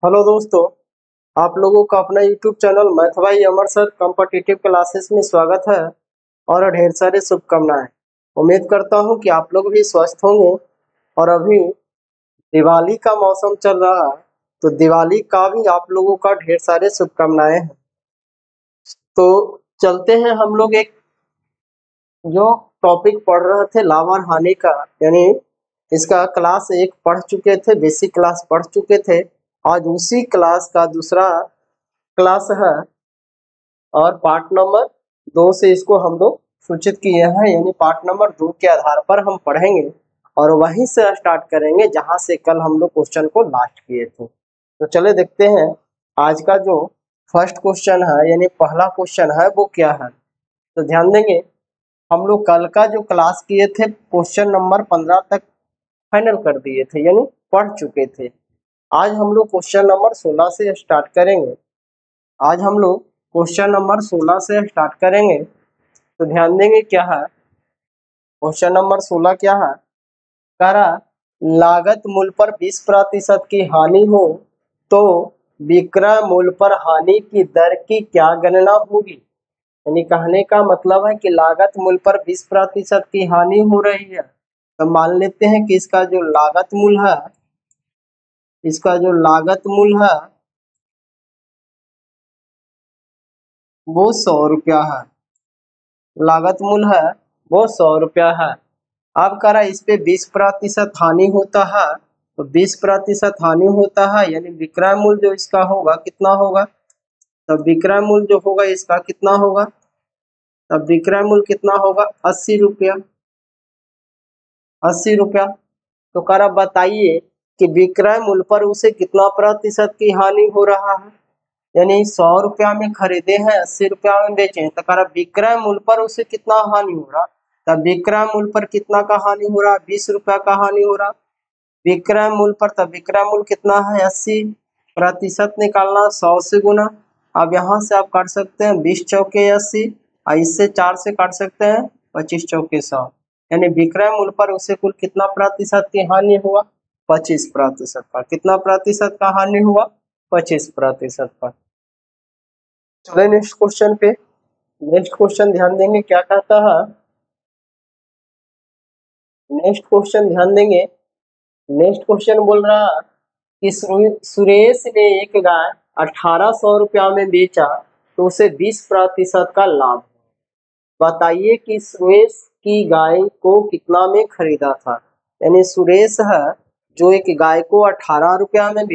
Hello दोस्तों, आप लोगों का अपना यूट्यूब चैनल मैथ भाई अमर सर कॉम्पिटिटिव क्लासेस में स्वागत है और ढेर सारे शुभकामनाएं। उम्मीद करता हूं कि आप लोग भी स्वस्थ होंगे। और अभी दिवाली का मौसम चल रहा है, तो दिवाली का भी आप लोगों का ढेर सारे शुभकामनाएं हैं। तो चलते हैं हम लोग एक जो टॉपिक पढ़ रहे थे लाभ और हानि का, यानी इसका क्लास 1 पढ़ चुके थे, बेसिक क्लास पढ़ चुके थे। आज उसी क्लास का दूसरा क्लास है और पार्ट नंबर 2 से इसको हम लोग सूचित किए हैं, यानी पार्ट नंबर 2 के आधार पर हम पढ़ेंगे और वहीं से स्टार्ट करेंगे जहां से कल हम लोग क्वेश्चन को लास्ट किए थे। तो चले देखते हैं आज का जो फर्स्ट क्वेश्चन है, यानी पहला क्वेश्चन है वो क्या है। तो ध्यान देंगे, हम लोग कल का जो क्लास किए थे क्वेश्चन नंबर 15 तक फाइनल कर दिए थे, यानी पढ़ चुके थे। आज हम लोग क्वेश्चन नंबर 16 से स्टार्ट करेंगे। आज हम लोग क्वेश्चन नंबर 16 से स्टार्ट करेंगे। तो ध्यान देंगे क्या है क्वेश्चन नंबर 16 क्या है। कह रहा लागत मूल्य पर 20% की हानि हो तो विक्रय मूल्य पर हानि की दर की क्या गणना होगी। यानी कहने का मतलब है कि लागत मूल्य पर 20% की हानि हो रही है, तो मान लेते हैं कि इसका जो लागत मूल्य है, इसका जो लागत मूल्य है वो 100 रुपया है। लागत मूल्य है वो 100 रुपया है। अब कह रहा इस पे 20% हानि होता है, तो 20% हानि होता है यानी विक्रय मूल्य जो इसका होगा कितना होगा। तब विक्रय मूल्य जो होगा इसका कितना होगा, तब विक्रय मूल्य कितना होगा 80 रुपया। 80 रुपया। तो कह रहा बताइए कि विक्रय मूल्य पर उसे कितना प्रतिशत की हानि हो रहा है। यानी 100 रुपया में खरीदे हैं, 80 रुपया में बेचे हैं, तो कह रहा विक्रय मूल्य पर उसे कितना हानि हो रहा। तब विक्रय मूल्य पर कितना का हानि हो रहा, 20 रुपया का हानि हो रहा विक्रय मूल्य पर। तब विक्रय मूल्य कितना है 80, प्रतिशत निकालना 100 से गुना। अब यहाँ से आप काट सकते हैं 20 चौके 80 और इससे 4 से काट सकते हैं 25 चौके 100। यानी विक्रय मूल्य पर उसे कुल कितना प्रतिशत की हानि हुआ, 25% का। कितना प्रतिशत का हानि हुआ, 25% का। चले नेक्स्ट क्वेश्चन पे। नेक्स्ट क्वेश्चन ध्यान देंगे क्या कहता है। नेक्स्ट क्वेश्चन ध्यान देंगे, नेक्स्ट क्वेश्चन बोल रहा कि सुरेश ने एक गाय 1800 रुपया में बेचा तो उसे 20% का लाभ। बताइए कि सुरेश की गाय को कितना में खरीदा था। यानी सुरेश है जो एक गाय को 1800 रुपया में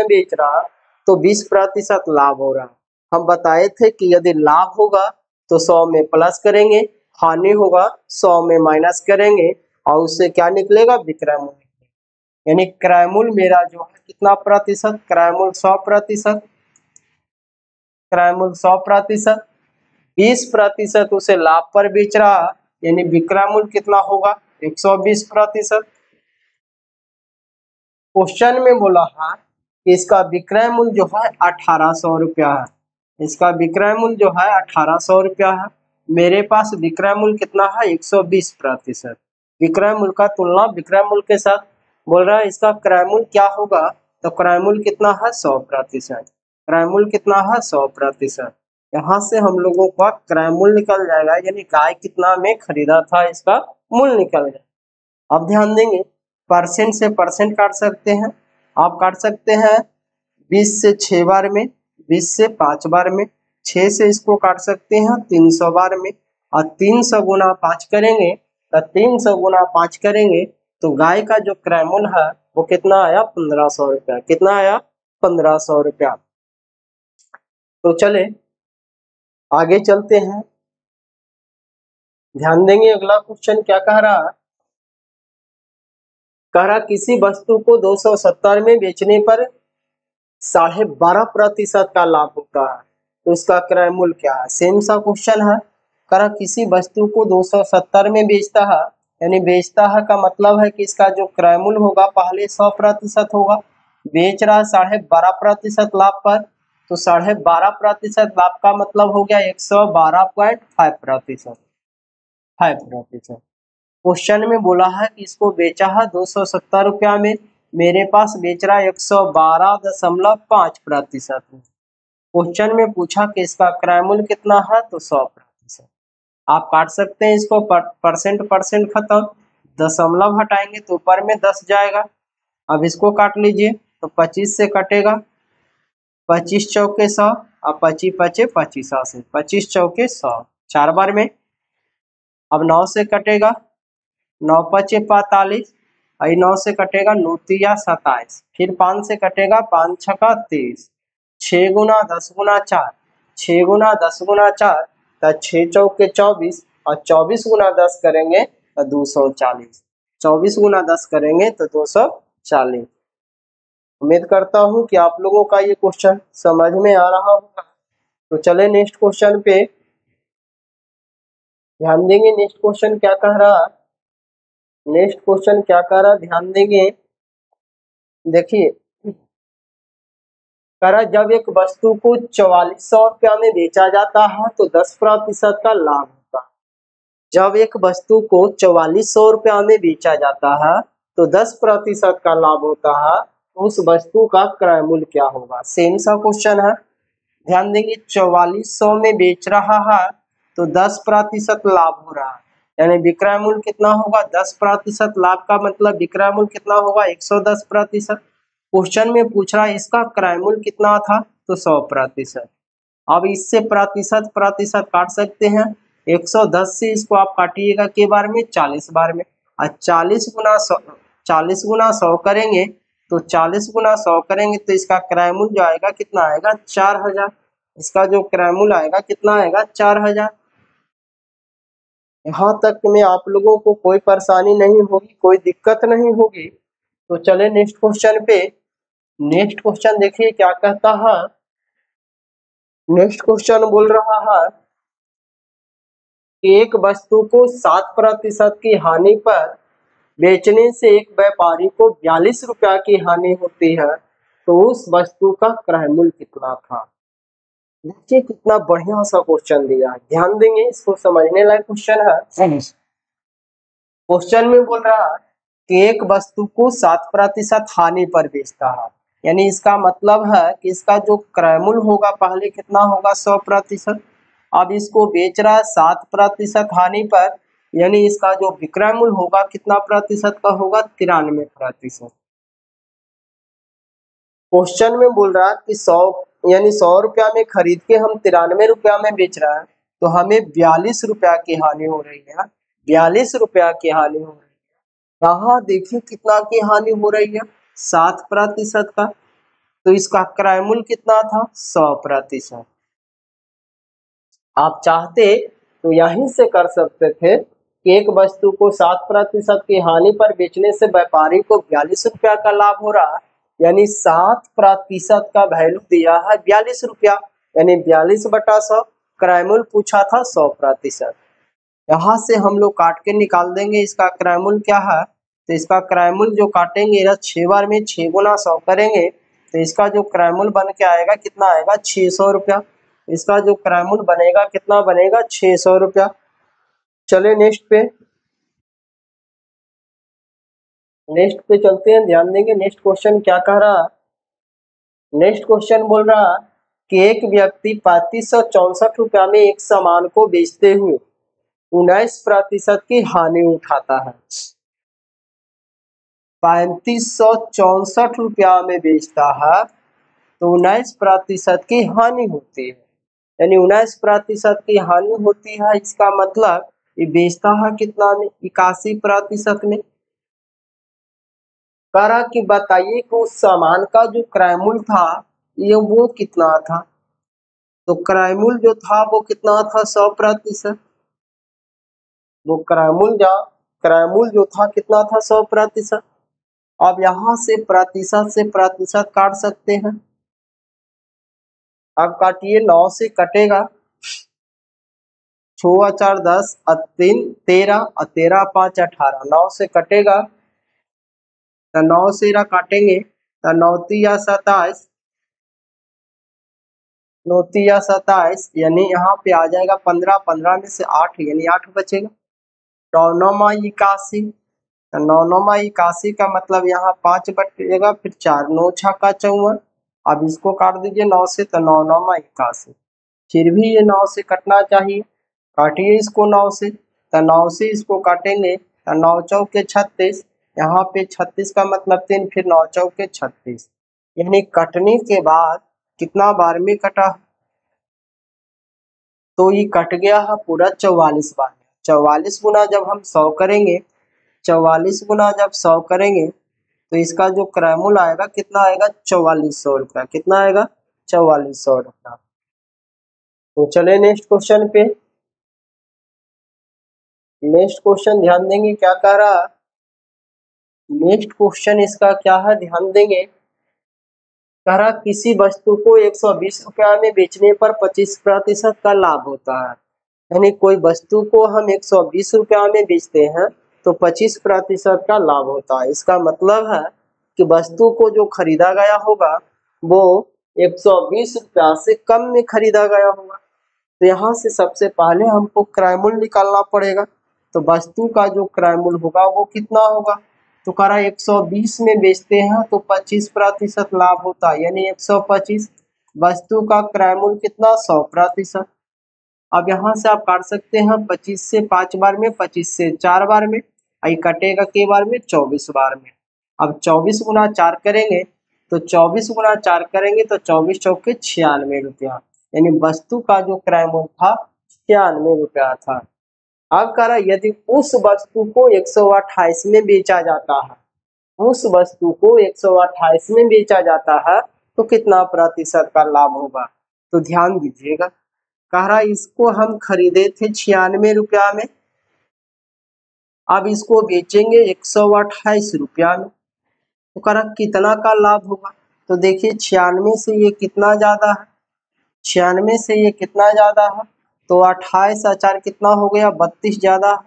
बेच रहा, तो 20% लाभ हो रहा। हम बताए थे कि यदि लाभ होगा तो 100 में प्लस करेंगे, हानि होगा 100 में माइनस करेंगे और उससे क्या निकलेगा, विक्रय मूल्य। यानी क्रय मूल्य मेरा जो है कितना प्रतिशत, क्रय मूल्य 100%, क्रय मूल्य 100%, 20% उसे लाभ पर बेच रहा, यानी विक्रय मूल्य कितना होगा 120%। क्वेश्चन में बोला है कि इसका विक्रय मूल्य जो है 1800 रुपया है। इसका विक्रय मूल्य जो है 1800 रुपया है। मेरे पास विक्रय मूल्य कितना है 120%। विक्रय मूल्य का तुलना विक्रय मूल्य के साथ बोल रहा है, इसका क्रय मूल्य क्या होगा, तो क्रय मूल्य कितना है 100%। क्रय मूल्य कितना है 100%। यहाँ से हम लोगों का क्रय मूल्य निकल जाएगा, यानी गाय कितना में खरीदा था इसका मूल्य निकल जाएगा। अब ध्यान देंगे, परसेंट से परसेंट काट सकते हैं। आप काट सकते हैं 20 से 6 बार में, 20 से 5 बार में, 6 से इसको काट सकते हैं 300 बार में, और 300 गुना 5 करेंगे, तो 300 गुना 5 करेंगे तो गाय का जो क्रय मूल्य है वो कितना आया 1500 रुपया। कितना आया 1500 रुपया। तो चले आगे चलते हैं, ध्यान देंगे अगला क्वेश्चन क्या कह रहा है। कह रहा किसी वस्तु को 270 में बेचने पर 12.5% का लाभ होता है, तो इसका क्रय मूल्य क्या है। सेम सा क्वेश्चन है। कह रहा किसी वस्तु को 270 में बेचता है, यानी बेचता है का मतलब है कि इसका जो क्रय मूल्य होगा पहले 100% होगा, बेच रहा है 12.5% लाभ पर, तो 12.5% लाभ का मतलब हो गया 112.5%। क्वेश्चन में बोला है कि इसको बेचा है 270 रुपया में, मेरे पास बेच रहा है 112.5% में। क्वेश्चन में पूछा कि इसका क्रय मूल्य कितना है, तो 100%। आप काट सकते हैं इसको, परसेंट परसेंट खत्म, दशमलव हटाएंगे तो ऊपर में 10 जाएगा। अब इसको काट लीजिए तो 25 से कटेगा, 25 चौके 100, अब 25 पचे 25 से 25 चौके 100, 4 बार में। अब 9 से कटेगा, 9 पचे 45, 9 से कटेगा 9 तिया 27, फिर 5 से कटेगा 5 छका 23, 6 गुना 10 गुना 4, 6 गुना 10 गुना 4 तो 6 चौके 24, और 24 गुना 10 करेंगे तो 240, 24 गुना 10 करेंगे तो 240। उम्मीद करता हूँ कि आप लोगों का ये क्वेश्चन समझ में आ रहा होगा। तो चले नेक्स्ट क्वेश्चन पे ध्यान देंगे। नेक्स्ट क्वेश्चन क्या कह रहा, नेक्स्ट क्वेश्चन क्या कह रहा ध्यान देंगे। देखिए, कह रहा जब एक वस्तु को 4400 रुपया में बेचा जाता है तो 10% का लाभ होता है। जब एक वस्तु को 4400 रुपया में बेचा जाता है तो 10% का लाभ होता है, उस वस्तु का क्रय मूल्य क्या होगा। सेम सा क्वेश्चन है, ध्यान देंगे। 4400 में बेच रहा है तो 10% लाभ हो रहा है, यानी विक्रय मूल्य कितना होगा, 10%। लाभ का मतलब विक्रय मूल्य कितना होगा, 110%। क्वेश्चन में पूछ रहा है इसका क्रय मूल्य कितना था, तो 100%। अब इससे प्रतिशत प्रतिशत काट सकते हैं, 110 से इसको आप काटिएगा के बार में, 40 बार में, और 40 गुना 100 करेंगे तो 40 गुना 100 करेंगे तो इसका क्रय मूल्य जो आएगा कितना आएगा, 4000। इसका जो क्रय मूल्य आएगा कितना आएगा, 4000। यहाँ तक में आप लोगों को कोई परेशानी नहीं होगी, कोई दिक्कत नहीं होगी। तो चले नेक्स्ट क्वेश्चन पे। नेक्स्ट क्वेश्चन देखिए क्या कहता है। नेक्स्ट क्वेश्चन बोल रहा है कि एक वस्तु को 7% की हानि पर बेचने से एक व्यापारी को 42 रुपया की हानि होती है, तो उस वस्तु का क्रय मूल्य कितना था। देखिए कितना बढ़िया सा क्वेश्चन दिया है, ध्यान देंगे, इसको समझने लायक क्वेश्चन है। क्वेश्चन में बोल रहा है कि एक वस्तु को 7% हानि पर बेचता है, यानी इसका मतलब है कि इसका जो क्रय मूल्य होगा पहले कितना होगा, 100%। अब इसको बेच रहा है 7% हानि पर, यानी इसका जो विक्रय मूल्य होगा कितना प्रतिशत का होगा, 93%। क्वेश्चन में बोल रहा है कि 100 यानी 100 रुपया में खरीद के हम 93 रुपया में बेच रहा है, तो हमें 42 रुपया की हानि हो रही है, 42 रुपया की हानि हो रही है। यहाँ देखिए कितना की हानि हो रही है, 7% का, तो इसका क्रय मूल्य कितना था, 100%। आप चाहते तो यहीं से कर सकते थे कि एक वस्तु को 7% की हानि पर बेचने से व्यापारी को 42 रुपया का लाभ हो रहा है, यानी 7% का वैल्यू दिया है 42 रुपया, यानी 42/100। क्रय मूल्य पूछा था 100%। यहाँ से हम लोग काट के निकाल देंगे इसका क्रय मूल्य क्या है। तो इसका क्रय मूल्य जो काटेंगे 6 बार में, 6 गुना 100 करेंगे तो इसका जो क्रय मूल्य बन के आएगा कितना आएगा, 600 रुपया। इसका जो क्रय मूल्य बनेगा कितना बनेगा, 600 रुपया। चले नेक्स्ट पे, नेक्स्ट पे चलते हैं, ध्यान देंगे। नेक्स्ट क्वेश्चन क्या कह रहा, नेक्स्ट क्वेश्चन बोल रहा कि एक व्यक्ति 3564 रुपया में एक सामान को बेचते हुए 19% की हानि उठाता है। 3564 रुपया में बेचता है तो 19% की हानि होती है, यानी 19% की हानि होती है। इसका मतलब ये बेचता है कितना में, 81% में। करा कि बताइए कि उस सामान का जो क्रय मूल्य था ये वो कितना था, तो क्रय मूल्य जो था वो कितना था, 100%। वो क्रय मूल्य जो था कितना था, 100%। अब यहाँ से प्रतिशत काट सकते हैं। अब काटिए, 9 से कटेगा, 6 और 4 10 और 3 13 और 13 5 18, 9 से कटेगा तो 9 से काटेंगे तो 9 तिया 27, 9 तिया 27, यानी यहाँ पे आ जाएगा 15, 15 में से 8 यानी 8 बचेगा। 9 9 81, तो 9×9 = 81 का मतलब यहाँ 5 बटेगा, फिर 4×9=54। अब इसको काट दीजिए 9 से, तो 9×9 = 81। फिर भी ये 9 से कटना चाहिए, काटिए इसको 9 से, तो 9 से इसको काटेंगे तो 9×4=36। यहाँ पे 36 का मतलब 3, फिर 9×4=36, यानी कटने के बाद कितना बार में कटा, तो ये कट गया है पूरा 44 बार में। 44 गुना जब हम 100 करेंगे, 44 गुना जब 100 करेंगे, तो इसका जो क्रयमूल आएगा कितना आएगा, 4400 रुपया। कितना आएगा, 4400 रुपया। तो चले नेक्स्ट क्वेश्चन पे। नेक्स्ट क्वेश्चन ध्यान देंगे क्या कह रहा, नेक्स्ट क्वेश्चन इसका क्या है, ध्यान देंगे। कह रहा किसी वस्तु को 120 रुपया में बेचने पर 25% का लाभ होता है। यानी कोई वस्तु को हम 120 रुपया में बेचते हैं तो 25% का लाभ होता है। इसका मतलब है कि वस्तु को जो खरीदा गया होगा वो 120 रुपया से कम में खरीदा गया होगा। तो यहाँ से सबसे पहले हमको क्रयमूल्य निकालना पड़ेगा। तो वस्तु का जो क्रयमूल्य होगा वो कितना होगा, तो कह रहा 120 में बेचते हैं तो 25% लाभ होता है, यानी 125। वस्तु का क्रयमूल्य कितना, 100%। अब यहाँ से आप काट सकते हैं 25 से 5 बार में, 25 से 4 बार में, आई कटेगा के बार में, 24 बार में। अब 24 गुना 4 करेंगे, तो 24 गुना 4 करेंगे तो 24×4 = 96 रुपया, यानी वस्तु का जो क्रयमूल्य था 96 रुपया था। अब कह रहा यदि उस वस्तु को 128 में बेचा जाता है, उस वस्तु को 128 में बेचा जाता है तो कितना प्रतिशत का लाभ होगा। तो ध्यान दीजिएगा, कह रहा इसको हम खरीदे थे 96 रुपया में, अब इसको बेचेंगे 128 रुपया में, तो कह रहा कितना का लाभ होगा। तो देखिए 96 से ये कितना ज्यादा है, 96 से ये कितना ज्यादा है, तो 28 4 कितना हो गया, 32 ज्यादा है।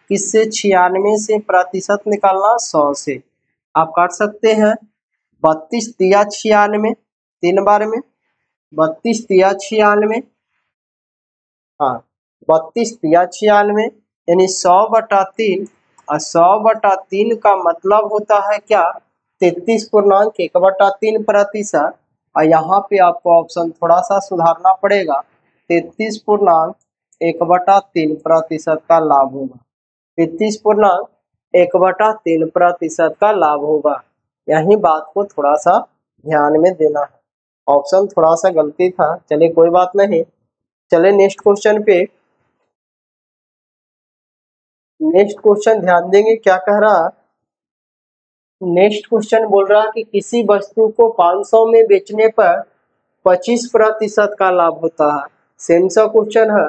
किससे, 96 से प्रतिशत निकालना 100 से। आप काट सकते हैं 32 तिया 96, 3 बार में, 32 तिया 96, हाँ 32 तिया 96, यानी 100/3। और 100/3 का मतलब होता है क्या, 33.1/3%। और यहाँ पे आपको ऑप्शन थोड़ा सा सुधारना पड़ेगा, 33.1/3% का लाभ होगा। 33.1/3% का लाभ होगा। यही बात को थोड़ा सा ध्यान में देना है, ऑप्शन थोड़ा सा गलती था, चलिए कोई बात नहीं। चले नेक्स्ट क्वेश्चन पे। नेक्स्ट क्वेश्चन ध्यान देंगे क्या कह रहा, नेक्स्ट क्वेश्चन बोल रहा कि किसी वस्तु को 500 में बेचने पर 25% का लाभ होता है। सेम सा क्वेश्चन है,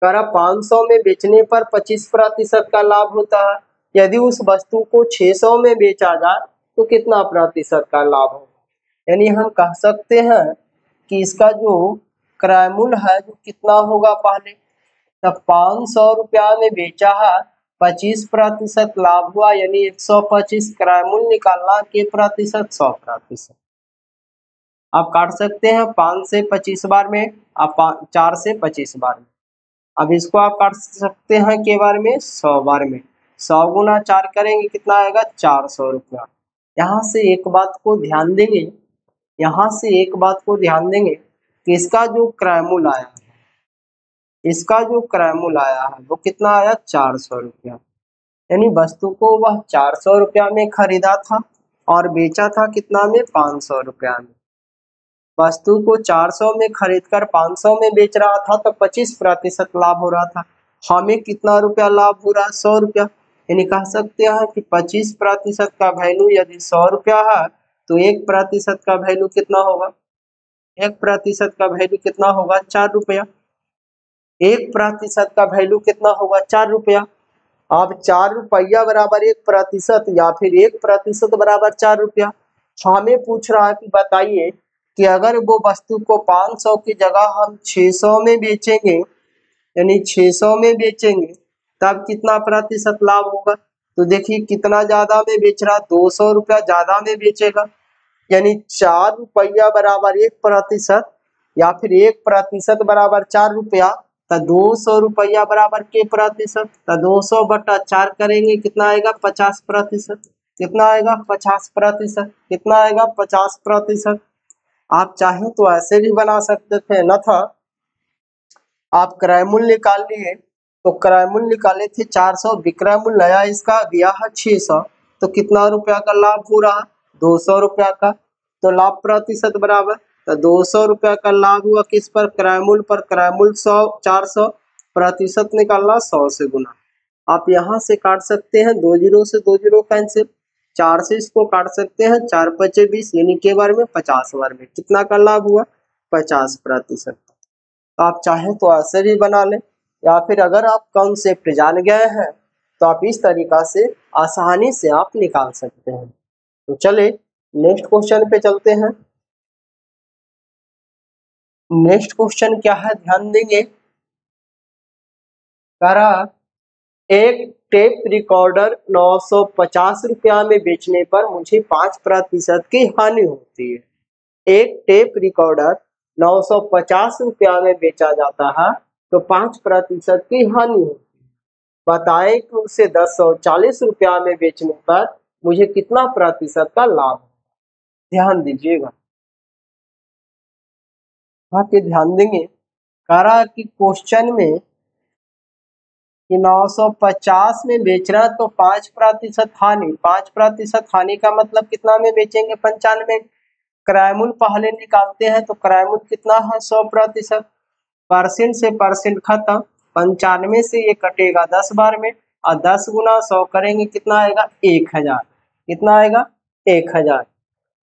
कह रहा 500 में बेचने पर 25% का लाभ होता है, यदि उस वस्तु को 600 में बेचा जाए तो कितना प्रतिशत का लाभ होगा। यानी हम कह सकते हैं कि इसका जो क्रयमूल्य है जो कितना होगा, पहले तब 500 रुपया में बेचा है, 25% लाभ हुआ, यानी 125। क्रयमूल्य निकालना के प्रतिशत, 100%। आप काट सकते हैं 5 से 25 बार में, आप 4 से 25 बार में। अब इसको आप काट सकते हैं के बार में, 100 बार में। 100 गुना 4 करेंगे कितना आएगा, 400 रुपया। यहाँ से एक बात को ध्यान देंगे, यहाँ से एक बात को ध्यान देंगे कि इसका जो क्रयमूल्य आया है, इसका जो क्रयमूल्य आया है वो कितना आया, 400 रुपया। यानी वस्तु को वह 400 रुपया में खरीदा था और बेचा था कितना में, 500 रुपया में। वस्तु को 400 में खरीदकर 500 में बेच रहा था तो 25% लाभ हो रहा था। हमें कितना रुपया लाभ हो रहा, 100 रुपया। यानी कह सकते हैं कि 25% का वैल्यू यदि 100 रुपया है तो 1% का वैल्यू कितना होगा, 1% का वैल्यू कितना होगा, 4 रुपया। 1% का वैल्यू कितना होगा, 4 रुपया। अब 4 रुपया बराबर 1% या फिर 1% बराबर 4 रुपया। हमें पूछ रहा है कि बताइए कि अगर वो वस्तु को 500 की जगह हम 600 में बेचेंगे, यानी 600 में बेचेंगे, तब कितना प्रतिशत लाभ होगा। तो देखिए कितना ज्यादा में बेच रहा, 200 रुपया ज्यादा में बेचेगा, यानी 4 रुपया बराबर 1% या फिर 1% बराबर 4 रुपया। तो 200 रुपया बराबर के प्रतिशत, तो 200/4 करेंगे कितना आएगा 50%। कितना आएगा 50%। कितना आएगा 50%। आप चाहें तो ऐसे भी बना सकते थे न था। आप क्रय मूल्य निकाल लिए, तो क्रय मूल्य निकाले थे 400, विक्रय मूल्य नया इसका दिया है 600, तो कितना रुपया का लाभ हो रहा 200 रुपया का। तो लाभ प्रतिशत बराबर, तो 200 रुपया का लाभ हुआ किस पर क्रय मूल्य पर, क्रय मूल्य 100 400, प्रतिशत निकालना 100 से गुना। आप यहाँ से काट सकते हैं, 2 जीरो से 2 जीरो कैंसिल, 4 से इसको काट सकते हैं, 4 पचे 20 यानी के बार में 50 बार में कितना का लाभ हुआ 50%। तो आप चाहें तो ऐसे भी बना लें, या फिर अगर आप कॉन्सेप्ट जान गए हैं तो आप इस तरीका से आसानी से आप निकाल सकते हैं। तो चले नेक्स्ट क्वेश्चन पे चलते हैं। नेक्स्ट क्वेश्चन क्या है ध्यान देंगे। करा एक टेप रिकॉर्डर 950 रुपया में बेचने पर मुझे 5% की हानि होती है। एक टेप रिकॉर्डर 950 रुपया में बेचा जाता है तो 5% की हानि होती है। बताएं कि उसे 1040 रुपया में बेचने पर मुझे कितना प्रतिशत का लाभ है। ध्यान दीजिएगा, वहां पे ध्यान देंगे। करा कि क्वेश्चन में कि 950 में बेच रहा है तो 5% हानि। 5% हानि का मतलब कितना में बेचेंगे 95। क्रय मूल्य पहले निकालते हैं तो क्रय मूल्य कितना है 100%। परसेंट से परसेंट खत्म, 95 से ये कटेगा 10 बार में, और 10 गुना 100 करेंगे कितना आएगा 1000। कितना आएगा 1000।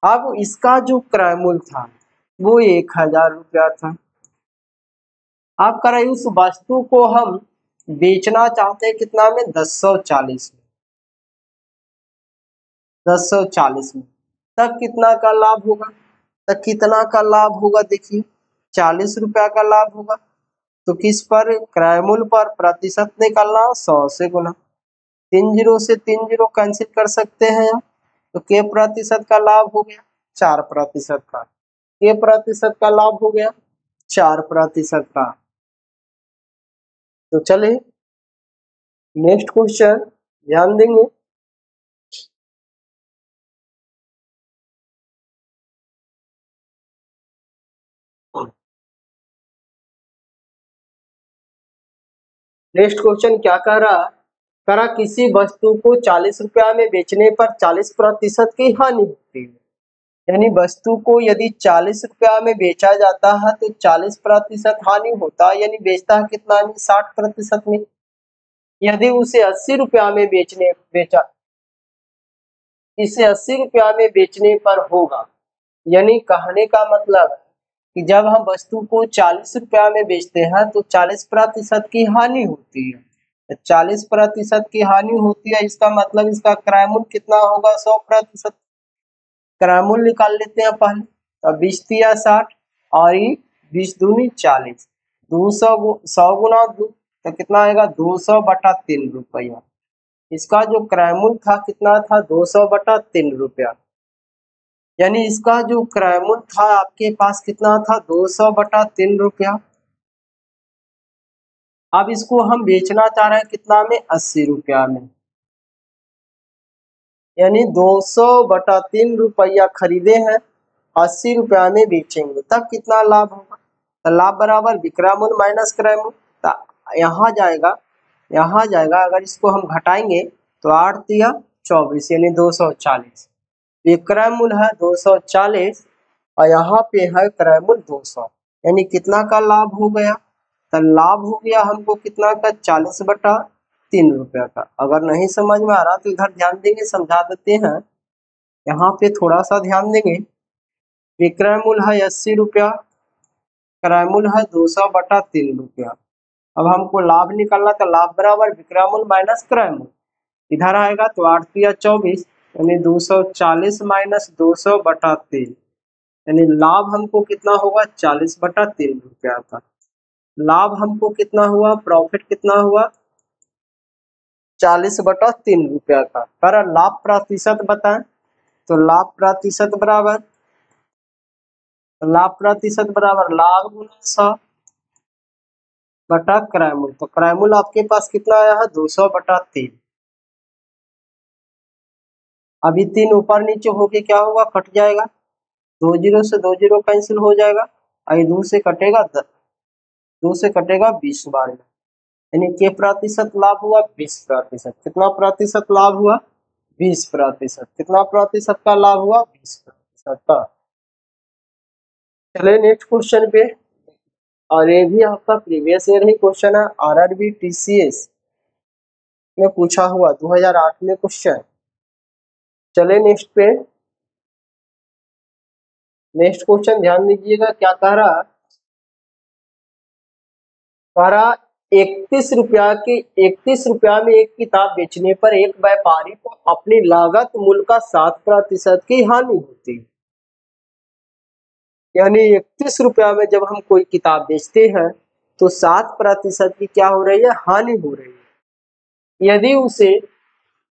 अब इसका जो क्रय मूल्य था वो 1000 रुपया था। अब कर उस वस्तु को हम बेचना चाहते हैं कितना में 1040 में। 1040 में तब कितना का लाभ होगा, तब कितना का लाभ होगा देखिए 40 रुपया का लाभ होगा। तो किस पर क्रय मूल्य पर प्रतिशत निकालना 100 से गुना। 3 जीरो से 3 जीरो कैंसिल कर सकते हैं यहाँ, तो के प्रतिशत का लाभ हो गया 4% का। के प्रतिशत का लाभ हो गया 4% का। तो चले नेक्स्ट क्वेश्चन ध्यान देंगे। नेक्स्ट क्वेश्चन क्या कह रहा किसी वस्तु को 40 रुपया में बेचने पर 40% की हानि होती है। यानी वस्तु को यदि 40 रुपया में बेचा जाता है तो 40% हानि होता है, यानी बेचता है कितना में 60% में। यदि उसे 80 रुपया में बेचा इसे 80 रुपया में बेचने पर होगा। यानी कहने का मतलब है कि जब हम वस्तु को 40 रुपया में बेचते हैं तो 40% की हानि होती है। 40% की हानि होती है, इसका मतलब इसका क्रय मूल्य कितना होगा 100%। क्रय मूल्य निकाल लेते हैं पहले, तो 20 तिया 60 और ये 20 दूनी 40, 100 गुना 2 तो कितना आएगा 200/3 रुपया। इसका जो क्रय मूल्य था कितना था 200/3 रुपया। यानी इसका जो क्रय मूल्य था आपके पास कितना था 200/3 रुपया। अब इसको हम बेचना चाह रहे हैं कितना में 80 रुपया में। यानी 200/3 रुपया खरीदे हैं, 80 रुपया में बेचेंगे तब कितना लाभ होगा। तो लाभ बराबर विक्रय मूल्य माइनस क्रय मूल्य। तो यहाँ जाएगा अगर इसको हम घटाएंगे तो 8 तिया 24 यानी 240। विक्रय मूल्य है 240 और यहाँ पे है क्रय मूल्य 200, यानी कितना का लाभ हो गया। तो लाभ हो गया हमको कितना का 40/3 रुपया का। अगर नहीं समझ में आ रहा तो इधर ध्यान देंगे, समझा देते हैं। यहाँ पे थोड़ा सा ध्यान देंगे। विक्रय मूल्य है 80 रुपया, क्रय मूल्य है 200/3 रुपया। अब हमको लाभ निकालना, तो लाभ बराबर विक्रय मूल्य माइनस क्रय मूल्य। इधर आएगा तो 8 तिया 24 यानी 240 माइनस 200/3, यानी लाभ हमको कितना होगा 40/3 रुपया का। लाभ हमको कितना हुआ, प्रॉफिट कितना हुआ 40/3 रुपया का। पर लाभ प्रतिशत बताएं, तो लाभ प्रतिशत बराबर लाभ गुना 100। बटा क्राइमूल, तो क्राइमूल आपके पास कितना आया है 200/3। अभी 3 ऊपर नीचे होके क्या होगा, कट जाएगा, 2 जीरो से 2 जीरो कैंसिल हो जाएगा, और 2 से कटेगा 20 बार में, यानी के प्रतिशत लाभ हुआ 20%। कितना प्रतिशत लाभ हुआ, 20%। कितना प्रतिशत का लाभ हुआ, 20% का। चले नेक्स्ट क्वेश्चन पे, और ये भी आपका प्रीवियस ईयर ही क्वेश्चन है, आरआरबी टीसीएस में पूछा हुआ 2008 में क्वेश्चन। चले नेक्स्ट पे, नेक्स्ट क्वेश्चन ध्यान दीजिएगा, क्या कह रहा 31 रुपया में एक किताब बेचने पर एक व्यापारी को अपनी लागत मूल्य का 7% की हानि होती है। यानी 31 रुपया में जब हम कोई किताब बेचते हैं तो 7% की क्या हो रही है, हानि हो रही है। यदि उसे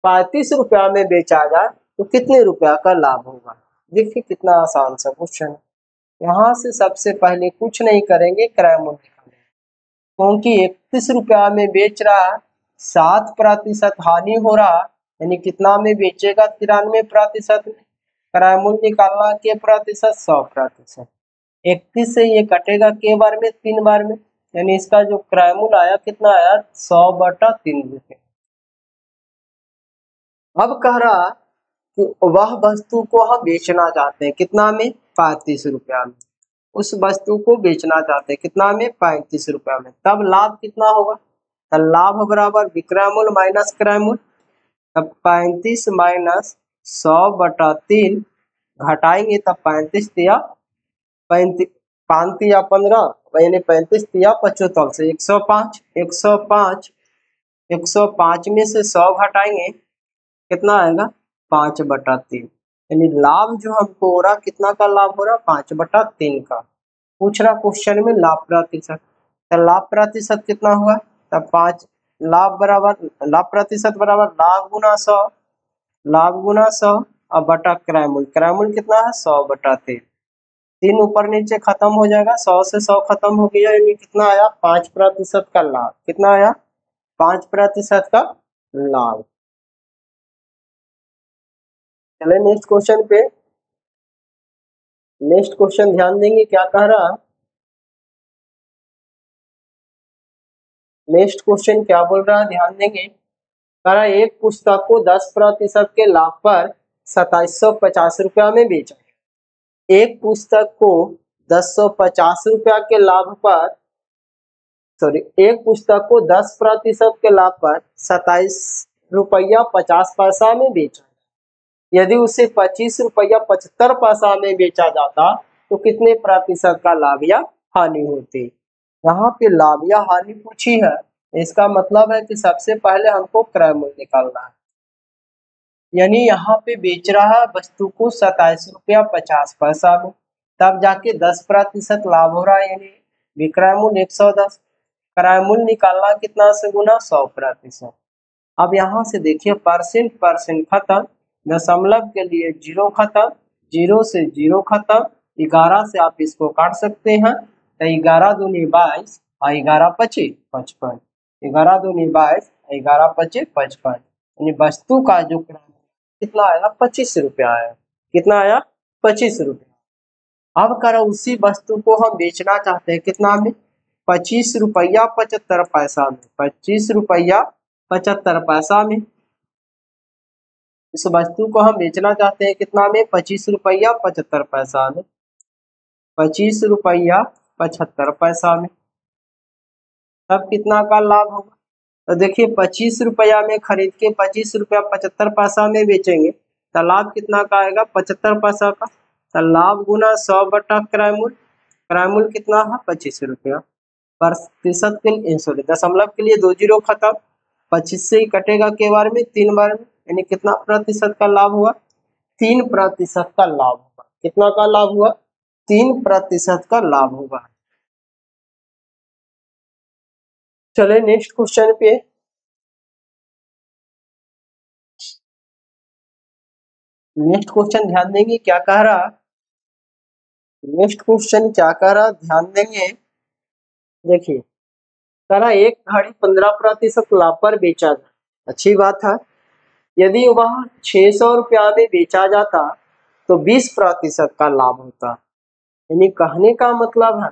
35 रुपया में बेचा जाए तो कितने रुपया का लाभ होगा। देखिए कितना आसान सा क्वेश्चन है। यहाँ से सबसे पहले कुछ नहीं करेंगे, क्रय मूल्य निकालेंगे, क्योंकि 31 रुपया में बेच रहा है, 7% हानि हो रहा, यानी कितना में बेचेगा, 93% में। क्रय मूल्य निकालना के प्रतिशत 100%। 31 से ये कटेगा के बार में, 3 बार में, यानी इसका जो क्रय मूल्य आया कितना आया, 100/3 रुपये। अब कह रहा कि वह वस्तु को हम बेचना चाहते हैं कितना में, 35 रुपया में। उस वस्तु को बेचना चाहते हैं कितना में, 35 रुपया में। तब लाभ कितना होगा, तो लाभ बराबर विक्रय मूल्य माइनस क्रय मूल्य। तब 35 माइनस 100/3 घटाएंगे, तब 35 दिया 35, 5 या 15, यानी 35 या 75 से 105। 105 में से 100 घटाएंगे, कितना आएगा, 5/3। यानी लाभ जो हमको हो रहा, कितना का लाभ हो रहा, 5/3 का। पूछ रहा क्वेश्चन में लाभ प्रतिशत, तो लाभ प्रतिशत कितना हुआ, तब 5, लाभ प्रतिशत बराबर लाभ गुना 100, लाभ गुना 100 और बटा क्रय मूल्य। क्रय मूल्य कितना है, 100/3। 3 ऊपर नीचे खत्म हो जाएगा, 100 से 100 खत्म हो गया, यानी कितना आया, 5% का लाभ। कितना आया, 5% का लाभ। चले नेक्स्ट क्वेश्चन पे, नेक्स्ट क्वेश्चन ध्यान देंगे, क्या कह रहा, नेक्स्ट क्वेश्चन क्या बोल रहा है, ध्यान देंगे। कह रहा एक पुस्तक को 10% के लाभ पर 2750 रुपया में बेचा। एक पुस्तक को 1050 रुपया के लाभ पर, सॉरी, एक पुस्तक को 10% के लाभ पर 27 रुपया 50 पैसा में बेचा। यदि उसे 25 रुपया 75 पैसा में बेचा जाता तो कितने प्रतिशत का लाभ या हानि होती। यहाँ पे लाभ या हानि पूछी है, इसका मतलब है कि सबसे पहले हमको क्रय मूल्य निकालना है। यानी यहाँ पे बेच रहा है वस्तु को 27 रुपया 50 पैसा में, तब जाके 10% लाभ हो रहा है, यानी विक्रय मूल्य 110। क्रय मूल्य निकालना कितना से गुना, 100%। अब यहाँ से देखिए परसेंट परसेंट खत्म, दशमलव के लिए 0 खत्म, 0 से 0 खत्म, 11 से आप इसको काट सकते हैं, तो 11 दूनी 22 और 11 पचे 55, 11 दूनी 22, 11 पचे 55, यानी वस्तु का जो कितना आया, 25 रुपया आया। कितना आया, 25 रुपया। अब करो उसी वस्तु को हम बेचना चाहते हैं कितना में, 25 रुपया 75 पैसा में, 25 रुपया 75 पैसा में। इस वस्तु को हम बेचना चाहते हैं कितना में, 25 रुपया 75 पैसा में, 25 रुपया 75 पैसा में। तब कितना का लाभ होगा, तो देखिए 25 रुपया में खरीद के 25 रुपया 75 पैसा में बेचेंगे, तो लाभ कितना का आएगा, 75 पैसा का। तो लाभ गुना 100 क्रय मूल्य। क्रय मूल्य कितना है, 25 रुपया। प्रतिशत के लिए, सॉरी, दशमलव के लिए 2 जीरो खत्म, 25 से ही कटेगा के बार में, 3 बार में, यानी कितना प्रतिशत का लाभ हुआ, 3% का लाभ हुआ। कितना का लाभ हुआ, 3% का लाभ होगा। चले नेक्स्ट क्वेश्चन पे, नेक्स्ट क्वेश्चन ध्यान देंगे, क्या कह रहा, नेक्स्ट क्वेश्चन क्या कह रहा, ध्यान देंगे। देखिए करा एक घड़ी 15% लाभ पर बेचा गया। अच्छी बात है। यदि वह 600 रुपया में बेचा जाता तो 20% का लाभ होता। यानी कहने का मतलब है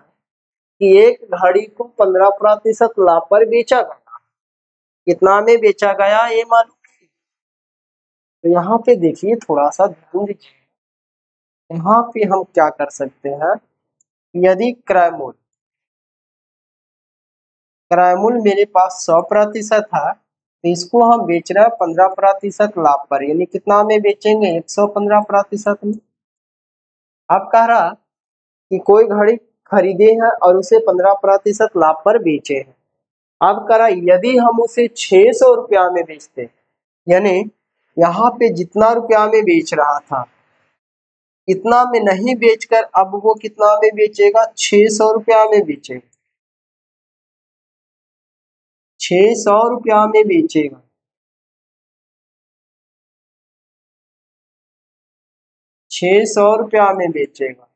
कि एक घड़ी को 15% लाभ पर बेचा गया। कितना में बेचा गया ये मालूम नहीं। तो यहाँ पे देखिए, थोड़ा सा ध्यान दीजिए। यहाँ पे हम क्या कर सकते हैं, यदि क्रय मूल्य मेरे पास 100% है, तो इसको हम बेच रहे हैं 15% लाभ पर, यानी कितना में बेचेंगे, 115% में। अब कह रहा कि कोई घड़ी खरीदे हैं और उसे 15% लाभ पर बेचे हैं। अब कह रहा यदि हम उसे 600 रुपया में बेचते, यानी यहाँ पे जितना रुपया में बेच रहा था इतना में नहीं बेचकर अब वो कितना में बेचेगा, 600 रुपया में बेचेगा। 600 रुपया में बेचेगा। 600 रुपया में बेचेगा,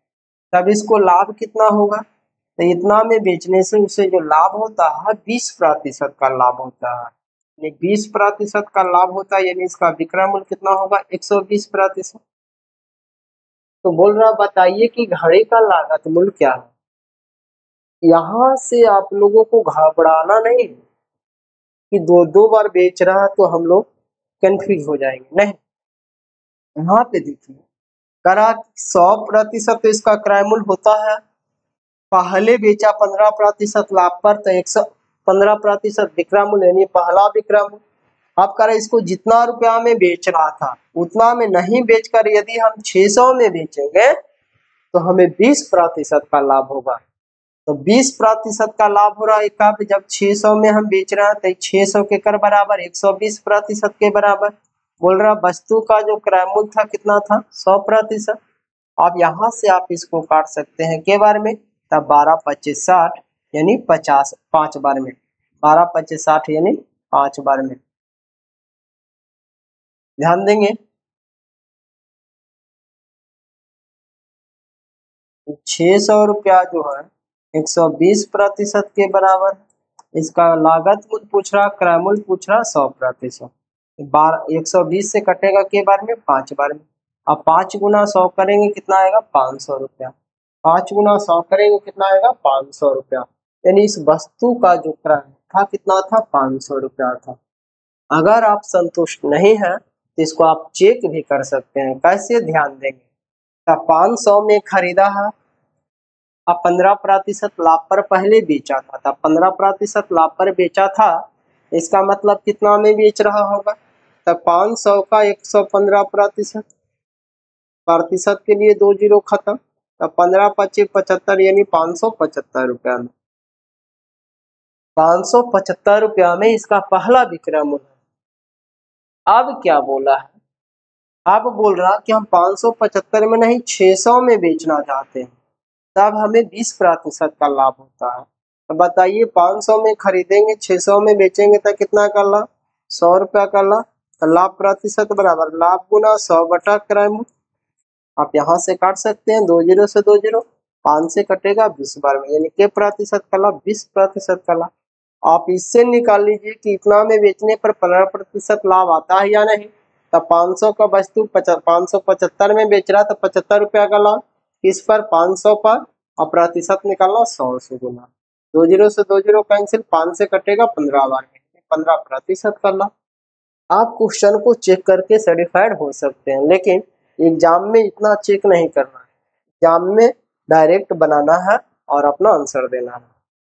तब इसको लाभ कितना होगा, तो इतना में बेचने से उसे जो लाभ होता है 20% का लाभ होता है। 20% का लाभ होता है, यानी इसका विक्रय मूल्य कितना होगा, 120%। तो बोल रहा बताइए कि घड़ी का लागत मूल्य क्या है। यहाँ से आप लोगों को घबराना नहीं कि दो दो बार बेच रहा है तो हम लोग कंफ्यूज हो जाएंगे, नहीं। यहाँ पे देखिए, करा 100% तो इसका क्रय मूल्य होता है। पहले बेचा 15% लाभ पर, तो 115% विक्रय मूल्य, यानी पहला विक्रय मूल्य। अब करें इसको जितना रुपया में बेच रहा था उतना में नहीं बेचकर यदि हम 600 में बेचेंगे तो हमें 20% का लाभ होगा। तो 20% का लाभ हो रहा है कब, जब 600 में हम बेच रहे हैं, तो 600 के कर बराबर 120% के बराबर। बोल रहा वस्तु का जो क्रय मूल्य था कितना था, 100%। अब यहाँ से आप इसको काट सकते हैं के बार में, तब 12 25 60 यानी 50, 5 बार में। 12 25 60 यानी 5 बार में। ध्यान देंगे, 600 रुपया जो है 120% के बराबर। इसका लागत मूल्य पूछ रहा, क्रय मूल्य पूछ रहा 100%। 120 से कटेगा के बार में, 5 बार में। अब 5 गुना 100 करेंगे कितना आएगा, 500 रुपया। 5 गुना 100 करेंगे कितना आएगा, 500 रुपया। यानी इस वस्तु का जो क्रय था कितना था, 500 रुपया था। अगर आप संतुष्ट नहीं है तो इसको आप चेक भी कर सकते हैं। कैसे, ध्यान देंगे, 500 में खरीदा है, अब 15% लाभ पर पहले बेचा था, तब 15% लाभ पर बेचा था, इसका मतलब कितना में बेच रहा होगा, तब 500 का 115%, प्रतिशत के लिए 2 जीरो खत्म, तब 15 25 75 यानी 575 रुपया में। 575 रुपया में इसका पहला विक्रय मूल्य। अब क्या बोला है, अब बोल रहा कि हम 575 में नहीं 600 में बेचना चाहते हैं, तब हमें 20% का लाभ होता है। तो बताइए 500 में खरीदेंगे 600 में बेचेंगे तो कितना का लाभ, 100 रुपया का लाभ। तो लाभ प्रतिशत बराबर लाभ गुना 100 बटा क्रय मूल्य। आप यहाँ से काट सकते हैं, 2 जीरो से 2 जीरो, 5 से कटेगा 20 बार में, यानी के प्रतिशत का लाभ, 20% का लाभ। आप इससे निकाल लीजिए कि इतना में बेचने पर 15% लाभ आता है या नहीं। तब 500 का वस्तु 575 में बेच रहा है तो 75 रुपया का लाभ, इस पर 500 पर, और प्रतिशत निकालना 100 से गुना। 2 जीरो से 2 जीरो कैंसिल, 5 से कटेगा 15 बार में, 15% का लाभ। आप क्वेश्चन को चेक करके सेटिस्फाइड हो सकते हैं, लेकिन एग्जाम में इतना चेक नहीं करना है। एग्जाम में डायरेक्ट बनाना है और अपना आंसर देना है।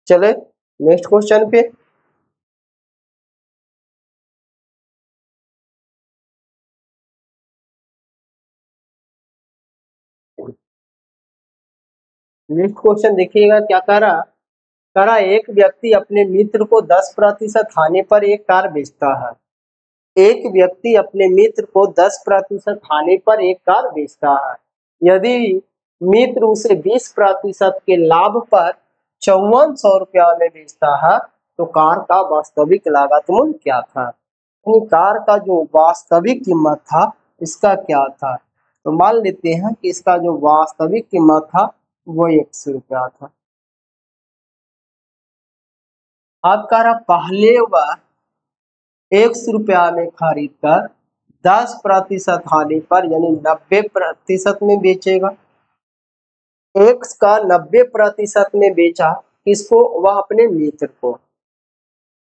चले नेक्स्ट क्वेश्चन पे। नेक्स्ट क्वेश्चन देखिएगा क्या कह रहा एक व्यक्ति अपने मित्र को 10% हानि पर एक कार बेचता है। एक व्यक्ति अपने मित्र को 10% हानि पर एक कार बेचता है। यदि मित्र उसे 20% के लाभ पर 5400 रुपया में बेचता है तो कार का वास्तविक लागत मूल्य क्या था। यानी कार का जो वास्तविक कीमत था इसका क्या था। तो मान लेते हैं कि इसका जो वास्तविक कीमत था वो 100 रुपया था। अब कह रहा पहले वह 100 रुपया में खरीद कर 10% हानि पर यानी 90% में बेचेगा। एक्स का 90% में बेचा किसको? वह अपने मित्र को।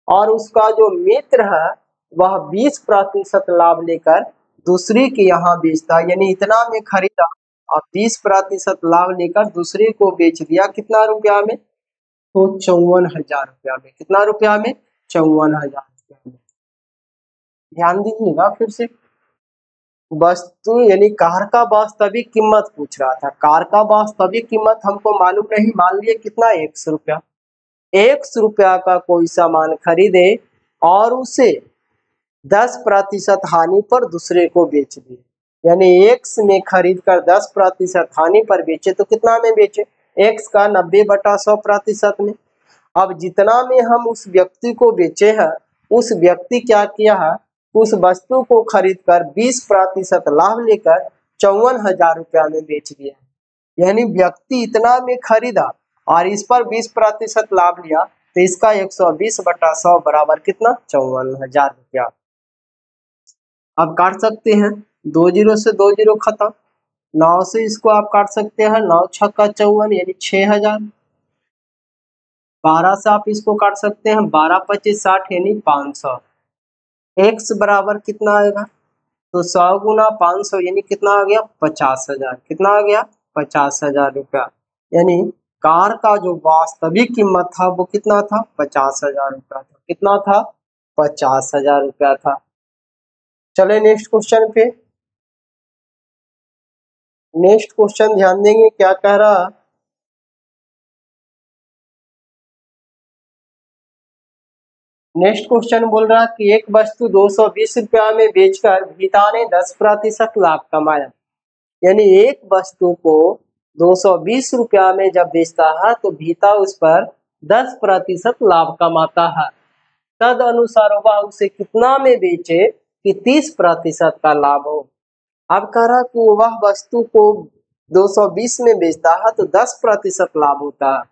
और उसका जो मित्र है वह 20% लाभ लेकर दूसरे के यहाँ बेचता, यानी इतना में खरीदा और 20% लाभ लेकर दूसरे को बेच दिया। कितना रुपया में? तो 54,000 रुपया में। कितना रुपया में? 54,000 रुपया में। ध्यान दीजिएगा फिर से। वस्तु यानी कार का वास्तविक कीमत पूछ रहा था। कार का वास्तविक कीमत हमको मालूम नहीं, मान लिए कितना? 100 रुपया। 100 रुपया का कोई सामान खरीदे और उसे 10% हानि पर दूसरे को बेच दिए, यानी एक्स में खरीद कर 10% हानि पर बेचे तो कितना में बेचे? एक्स का 90/100% में। अब जितना में हम उस व्यक्ति को बेचे हैं, उस व्यक्ति क्या किया है? उस वस्तु को खरीद कर 20% लाभ लेकर 54,000 रुपया में बेच दिया। यानी व्यक्ति इतना में खरीदा और इस पर 20% लाभ लिया, तो इसका 120/100 बराबर कितना? 54,000 रुपया। आप काट सकते हैं, 2 जीरो से 2 जीरो खत्म। 9 से इसको आप काट सकते हैं, 9 छक्का 54 यानी 6,000। 12 से आप इसको काट सकते हैं, 12 25 60 यानी 500। एक्स बराबर कितना आएगा? तो 100 गुना 500 यानी कितना आ गया? 50,000। कितना आ गया? 50,000 रुपया। यानी कार का जो वास्तविक कीमत था वो कितना था? 50,000 रुपया था। कितना था? 50,000 रुपया था। चले नेक्स्ट क्वेश्चन पे। नेक्स्ट क्वेश्चन ध्यान देंगे क्या कह रहा। नेक्स्ट क्वेश्चन बोल रहा कि एक वस्तु 220 रुपया में बेचकर गीता ने 10% लाभ कमाया। यानी एक वस्तु को 220 रुपया में जब बेचता है तो भीता उस पर 10% लाभ कमाता है। तद अनुसार वह उसे कितना में बेचे कि 30% का लाभ हो। अब कह रहा कि वह वस्तु को 220 में बेचता है तो 10% लाभ होता है।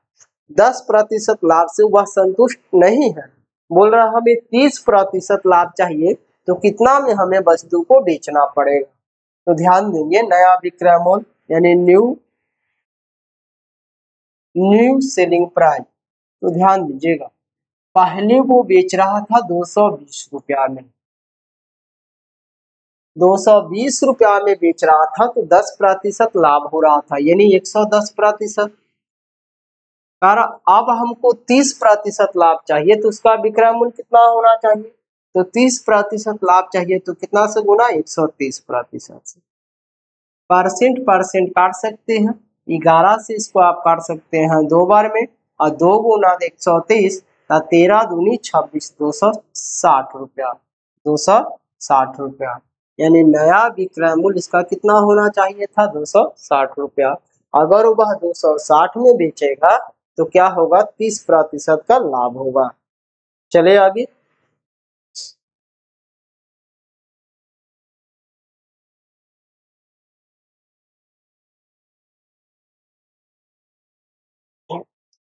10% लाभ से वह संतुष्ट नहीं है, बोल रहा हमें 30% लाभ चाहिए, तो कितना में हमें वस्तु को बेचना पड़ेगा। तो ध्यान देंगे, नया विक्रय मूल्य यानी न्यू सेलिंग प्राइस। तो ध्यान दीजिएगा, पहले वो बेच रहा था 220 रुपया में, 220 रुपया में बेच रहा था तो 10% लाभ हो रहा था, यानी 110%। कारण अब हमको 30% लाभ चाहिए तो उसका विक्रय मूल्य कितना होना चाहिए? तो 30% लाभ चाहिए तो कितना से गुना? 130% से। परसेंट काट सकते हैं, 11 से इसको आप काट सकते हैं 2 बार में, और 2 गुना 130, 13 दूनी 26, 260 रुपया। 260 रुपया यानी नया विक्रय मूल्य इसका कितना होना चाहिए था? 260 रुपया। अगर वह 260 में बेचेगा तो क्या होगा? 30% का लाभ होगा। चले आगे।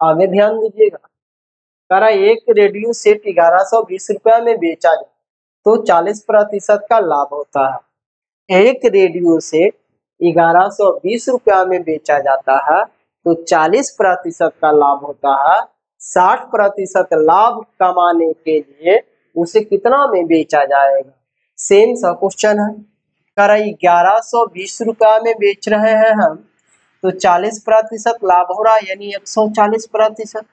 आगे ध्यान दीजिएगा, करा एक रेडियो सेट 1120 रुपया में बेचा जाए तो 40% का लाभ होता है। एक रेडियो सेट 1120 रुपया में बेचा जाता है तो 40% का लाभ होता है। 60% लाभ कमाने के लिए उसे कितना में बेचा जाएगा? सेम सा क्वेश्चन है। करा 1120 रुपया में बेच रहे हैं हम, तो 40% लाभ हो रहा है, यानी 140%।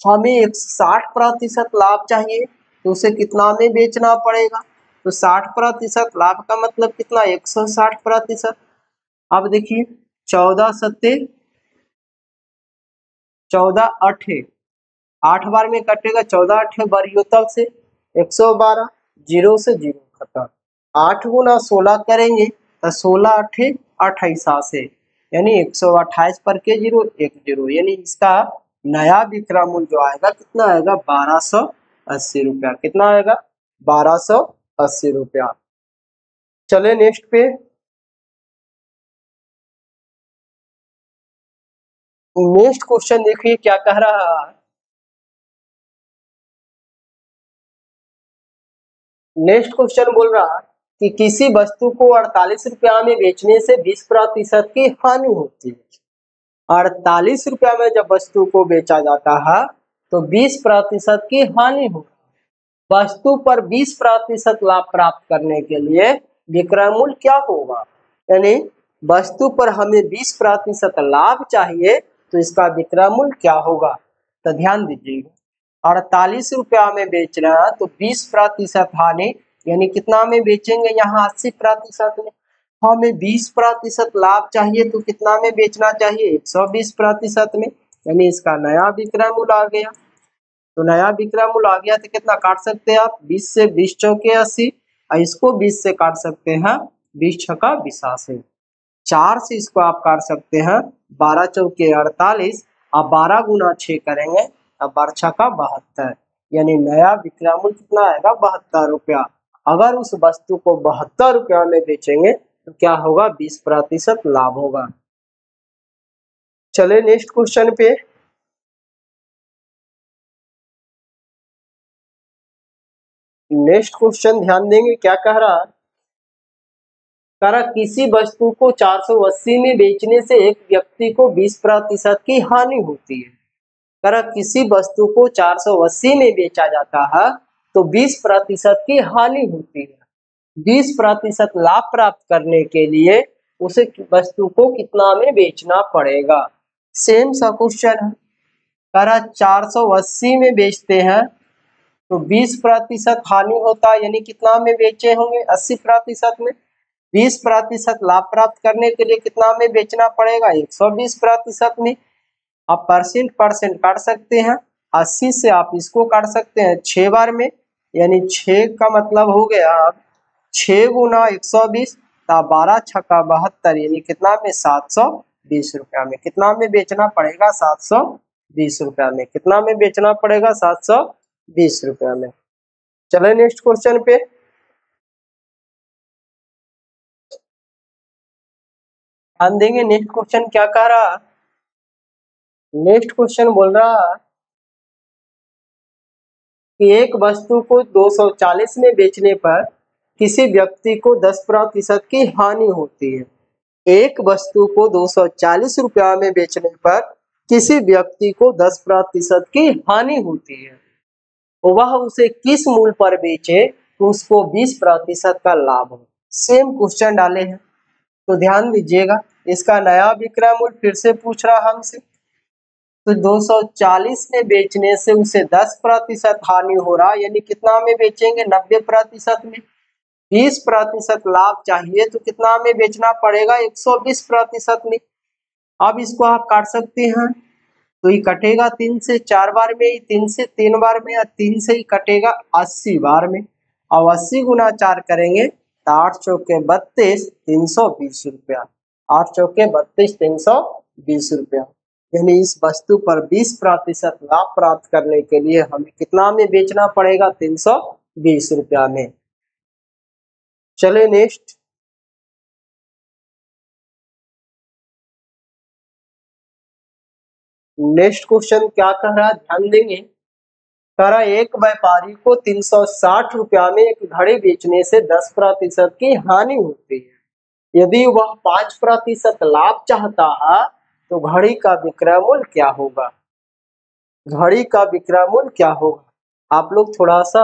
हमें 60% लाभ चाहिए तो उसे कितना में बेचना पड़ेगा? तो 60% लाभ का मतलब कितना? 160%। अब देखिए, 14 सत्ते 14 अठे 8 बार में कटेगा, 14 अठे बरियोतल से 112, जीरो से जीरो खत्म। 8 गुना 16 करेंगे तो 16 अठे 28 से, यानी 128 पर के जीरो 1 जीरो, यानी इसका नया विक्रय मूल्य जो आएगा कितना आएगा? 1280 रुपया। कितना आएगा? 1280 रुपया। चले नेक्स्ट पे। नेक्स्ट क्वेश्चन देखिए क्या कह रहा है। नेक्स्ट क्वेश्चन बोल रहा कि किसी वस्तु को 48 रुपया में बेचने से 20% की हानि होती है। 48 रुपया में जब वस्तु को बेचा जाता है तो 20% की हानि हो। वस्तु पर 20% लाभ प्राप्त करने के लिए विक्रय मूल्य क्या होगा? यानी वस्तु पर हमें 20% लाभ चाहिए तो इसका विक्रय मूल्य क्या होगा? तो ध्यान दीजिएगा, 48 रुपया में बेच रहा है तो 20% हानि, यानी कितना में बेचेंगे? यहाँ 80% में। हमें 20% लाभ चाहिए तो कितना में बेचना चाहिए? 120% में, यानी इसका नया विक्रय मूल्य आ गया। तो नया विक्रय मूल्य आ गया तो कितना काट सकते हैं आप? 20 से 20 चौके 80, और इसको 20 से काट सकते हैं 20 छक्का 82, 4 से इसको आप काट सकते हैं 12 चौके 48, और 12 गुना 6 करेंगे अब 12 छक्का 72, यानी नया विक्रय मूल्य कितना आएगा? 72 रुपया। अगर उस वस्तु को 72 रुपया में बेचेंगे तो क्या होगा? 20% लाभ होगा। चले नेक्स्ट क्वेश्चन पे। नेक्स्ट क्वेश्चन ध्यान देंगे, क्या कह रहा? किसी वस्तु को 480 में बेचने से एक व्यक्ति को 20% की हानि होती है। किसी वस्तु को 480 में बेचा जाता है तो 20% की हानि होती है। 20% लाभ प्राप्त करने के लिए उसे वस्तु को कितना में बेचना पड़ेगा? सेम सा क्वेश्चन है। 480 में बेचते हैं तो 20% हानि होता है, यानी कितना में बेचे होंगे? 80% में। 20% लाभ प्राप्त करने के लिए कितना में बेचना पड़ेगा? 120% में। आप परसेंट काट सकते हैं, 80 से आप इसको काट सकते हैं 6 बार में, यानी 6 का मतलब हो गया 6 गुना 120, 12 छक्का 72, यानी कितना में? 720 रुपया में। कितना में बेचना पड़ेगा? 720 रुपया में। कितना में बेचना पड़ेगा? 720 रुपया में। चले नेक्स्ट क्वेश्चन पे। ध्यान देंगे, नेक्स्ट क्वेश्चन क्या कह रहा? नेक्स्ट क्वेश्चन बोल रहा कि एक वस्तु को 240 में बेचने पर किसी व्यक्ति को 10% की हानि होती है। एक वस्तु को 240 रुपया में बेचने पर किसी व्यक्ति को 10% की हानि होती है। वह उसे किस मूल्य पर बेचे तो उसको 20% का लाभ हो। सेम क्वेश्चन डाले हैं तो ध्यान दीजिएगा, इसका नया विक्रय मूल्य फिर से पूछ रहा हमसे। तो 240 में बेचने से उसे 10% हानि हो रहा, यानी कितना में बेचेंगे? 90% में। 20% लाभ चाहिए तो कितना में बेचना पड़ेगा? 120% में। अब इसको आप काट सकते हैं तो ये कटेगा 3 से 4 बार में, 3 से 3 बार में, या 3 से ही कटेगा 80 बार में। अब 80 गुना 4 करेंगे तो 8 चौके 32, 320 रुपया। 8 चौके 32, 320 रुपया। यानी इस वस्तु पर 20% लाभ प्राप्त करने के लिए हमें कितना में बेचना पड़ेगा? 320 रुपया में। चले नेक्स्ट। नेक्स्ट क्वेश्चन क्या कह रहा है? ध्यान देंगे। कह रहा एक व्यापारी को 360 रुपया में एक घड़ी बेचने से 10% की हानि होती है। यदि वह 5% लाभ चाहता है तो घड़ी का विक्रय मूल्य क्या होगा? घड़ी का विक्रय मूल्य क्या होगा? आप लोग थोड़ा सा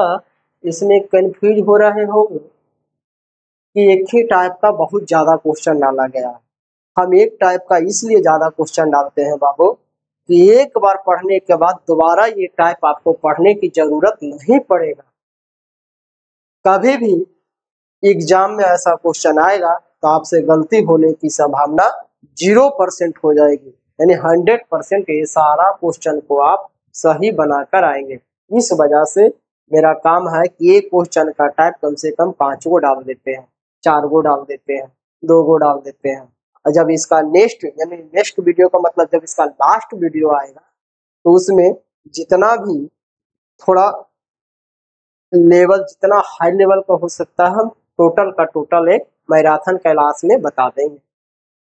इसमें कंफ्यूज हो रहे होंगे कि एक ही टाइप का बहुत ज्यादा क्वेश्चन डाला गया है। हम एक टाइप का इसलिए ज्यादा क्वेश्चन डालते हैं बाबू कि एक बार पढ़ने के बाद दोबारा ये टाइप आपको पढ़ने की जरूरत नहीं पड़ेगा। कभी भी एग्जाम में ऐसा क्वेश्चन आएगा तो आपसे गलती होने की संभावना 0% हो जाएगी, यानी 100% ये सारा क्वेश्चन को आप सही बनाकर आएंगे। इस वजह से मेरा काम है कि एक क्वेश्चन का टाइप कम से कम 5 गो डाल देते हैं, 4 गो डाल देते हैं, 2 गो डाल देते हैं। और जब इसका नेक्स्ट यानी नेक्स्ट वीडियो का मतलब जब इसका लास्ट वीडियो आएगा तो उसमें जितना भी थोड़ा लेवल, जितना हाई लेवल का हो सकता है, हम टोटल का टोटल एक मैराथन क्लास में बता देंगे।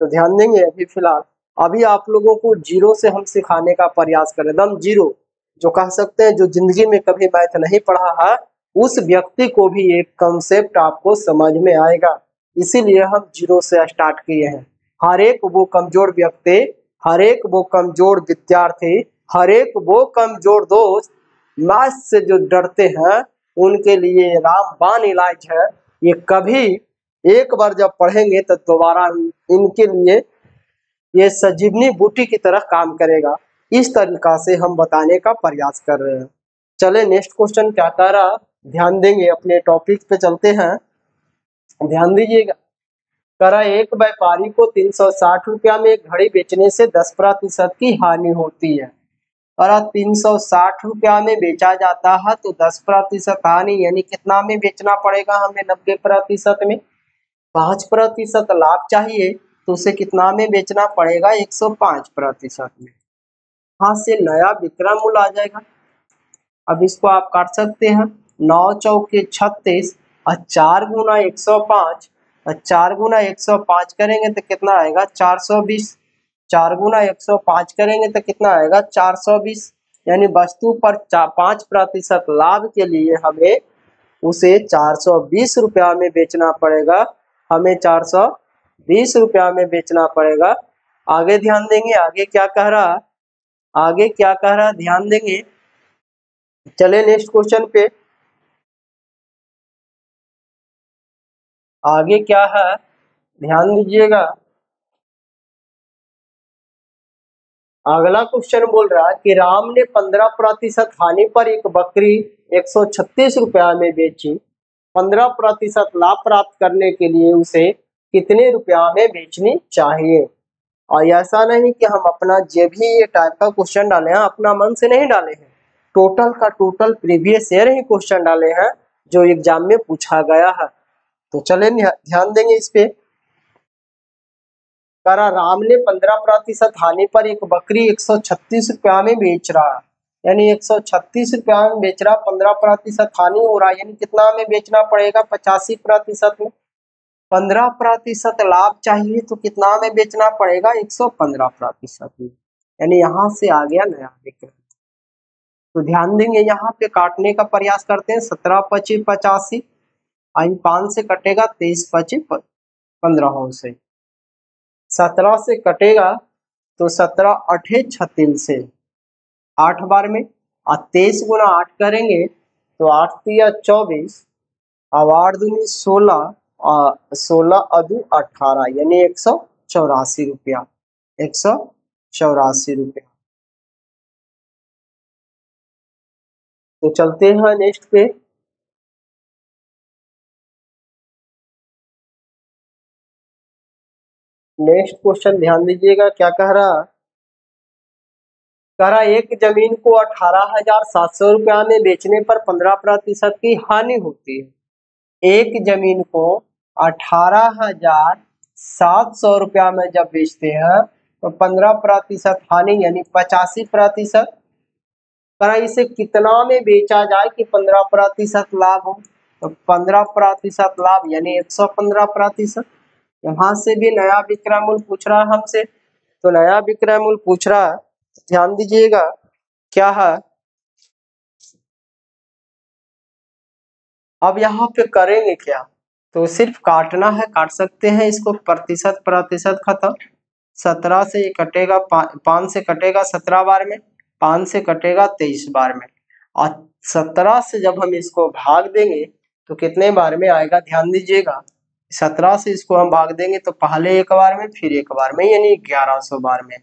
तो ध्यान देंगे। अभी फिलहाल अभी आप लोगों को जीरो से हम सिखाने का प्रयास करें, एकदम जीरो, जो कह सकते हैं जो जिंदगी में कभी मैथ नहीं पढ़ा है उस व्यक्ति को भी एक कंसेप्ट आपको समझ में आएगा। इसीलिए हम जीरो से स्टार्ट किए हैं। हर एक वो कमजोर व्यक्ति, हर एक वो कमजोर विद्यार्थी, हर एक वो कमजोर दोस्त मैथ्स से जो डरते हैं उनके लिए रामबाण इलाज है। ये कभी एक बार जब पढ़ेंगे तो दोबारा इनके लिए ये संजीवनी बूटी की तरह काम करेगा। इस तरीका से हम बताने का प्रयास कर रहे हैं। चले नेक्स्ट क्वेश्चन क्या कह रहा, ध्यान देंगे, अपने टॉपिक पे चलते हैं, ध्यान दीजिएगा। करा एक व्यापारी को 360 रुपया में एक घड़ी बेचने से 10% की हानि होती है। और 360 रुपया में बेचा जाता है तो 10% हानि, यानी कितना में बेचना पड़ेगा हमें? 90% में। 5% लाभ चाहिए तो उसे कितना में बेचना पड़ेगा? 105% में। यहाँ से नया विक्रय मूल्य आ जाएगा। अब इसको आप काट सकते हैं, 9 चौके 36 और 4 गुना 105, और 4 गुना 105 करेंगे तो कितना आएगा? 420। 4 गुना 105 करेंगे तो कितना आएगा? 420। यानी वस्तु पर 5% लाभ के लिए हमें उसे 420 रुपया में बेचना पड़ेगा। हमें 420 रुपया में बेचना पड़ेगा। आगे ध्यान देंगे, आगे क्या कह रहा, आगे क्या कह रहा, ध्यान देंगे। चले नेक्स्ट क्वेश्चन पे, आगे क्या है ध्यान दीजिएगा। अगला क्वेश्चन बोल रहा है कि राम ने 15% हानि पर एक बकरी 136 रुपया में बेची। 15% लाभ प्राप्त करने के लिए उसे कितने रुपया में बेचनी चाहिए? और ऐसा नहीं कि हम अपना जो भी ये टाइप का क्वेश्चन डाले हैं अपना मन से नहीं डाले हैं, टोटल का टोटल प्रीवियस ईयर ही क्वेश्चन डाले हैं जो एग्जाम में पूछा गया है। तो चले ध्यान देंगे इस पे। करा राम ने 15% हानि पर एक बकरी 136 रुपया में बेच रहा, यानी 136 रुपया में बेच रहा, 15% हानि हो रहा, यानी कितना में बेचना पड़ेगा? 85% में। 15% लाभ चाहिए तो कितना में बेचना पड़ेगा? 115% में। यानी यहाँ से आ गया नया विक्रय। तो ध्यान देंगे, यहाँ पे काटने का प्रयास करते हैं। 17 25 85, 5 से कटेगा, 23 25 15 से 17 से कटेगा तो 17 8 36 से 8 बार में, और 23 गुना 8 करेंगे तो 8 तिया 24, अब 8 दूनी 16 और 16 अदू 18, यानी 184 रुपया। 184 रुपया। तो चलते हैं नेक्स्ट पे। नेक्स्ट क्वेश्चन ध्यान दीजिएगा क्या कह रहा, कह रहा एक जमीन को 18,700 रुपया में बेचने पर 15% की हानि होती है। एक जमीन को 18,700 रुपया में जब बेचते हैं तो 15% हानि, यानी 85%। करा इसे कितना में बेचा जाए कि 15% लाभ हो? तो 15% लाभ यानी 115%। यहाँ से भी नया विक्रय मूल्य पूछ रहा है हमसे, तो नया विक्रय मूल्य पूछ रहा है, ध्यान दीजिएगा क्या है। अब यहाँ पे करेंगे क्या, तो सिर्फ काटना है, काट सकते हैं इसको, प्रतिशत प्रतिशत खत्म। 17 से ये कटेगा, 5 से कटेगा 17 बार में, 5 से कटेगा 23 बार में, और 17 से जब हम इसको भाग देंगे तो कितने बार में आएगा? ध्यान दीजिएगा, 17 से इसको हम भाग देंगे तो पहले एक बार में फिर एक बार में, यानी 1100 बार में।